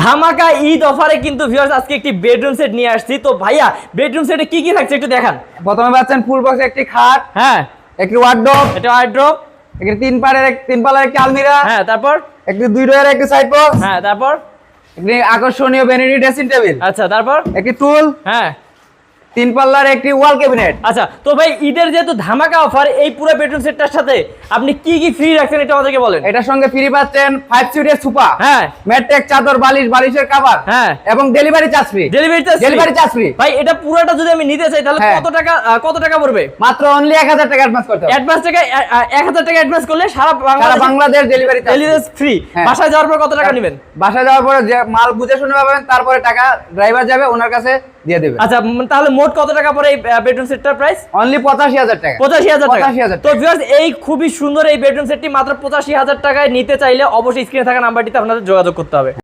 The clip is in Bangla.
ধামাকা ঈদ অফারে কিন্তু ভিউয়ার্স আজকে একটি বেডরুম সেট নিয়ে আসছি। তো ভাইয়া বেডরুম সেটে কি কি থাকছে একটু দেখান। প্রথমে পাচ্ছেন ফুল বক্স একটি খাট, হ্যাঁ একটি ওয়ার্ডরোব, এটা ওয়ার্ড্রপ, একটি তিন পাল্লার একটি আলমিরা, হ্যাঁ তারপর, একটি 2 ডোরের একটি সাইড বক্স, হ্যাঁ তারপর, একটি আকর্ষণীয় ভ্যানিটি ড্রেসিং টেবিল, আচ্ছা তারপর, একটি টুল, হ্যাঁ 3 পাল্লার একটি ওয়াল ক্যাবিনেট। আচ্ছা। তো ভাই ঈদের যেহেতু ধামাকা অফার, এই পুরো বেডরুম সেটটার সাথে আপনি কি কি ফ্রি রাখছেন এটা আমাদেরকে বলেন। এটার সঙ্গে ফ্রি পাচ্ছেন 5 সিটের সোফা, হ্যাঁ ম্যাট্রেক চাদর, বালিশের কভার, হ্যাঁ এবং delivery charge free. Delivery charge free. ভাই এটা পুরোটা যদি আমি নিতে চাই তাহলে হ্যাঁ। কত টাকা পড়বে? মাত্র অনলি 1000 টাকা অ্যাডভান্স করতে হবে। অ্যাডভান্স টাকা 1000 টাকা অ্যাডভান্স করলে সারা বাংলাদেশ ডেলিভারি ফ্রি। হ্যাঁ। বাসায় যাওয়ার পর কত টাকা নেবেন? বাসায় যাওয়ার পরে যে মাল বুঝে শুনে পাবেন, তারপরে টাকা ড্রাইভার যাবে ওনার কাছে দিয়ে দেবে। আচ্ছা তাহলে মোট কত টাকা পড়ে এই বেডরুম সেটটার প্রাইস? অনলি 85000 টাকা। 85000 টাকা। 85000 তো ভিউয়ার্স এই খুবই সুন্দর এই বেডরুম সেটটি মাত্র 85000 টাকায় নিতে চাইলে অবশ্যই স্ক্রিনে থাকা নাম্বারটিতে আপনাদের যোগাযোগ করতে হবে।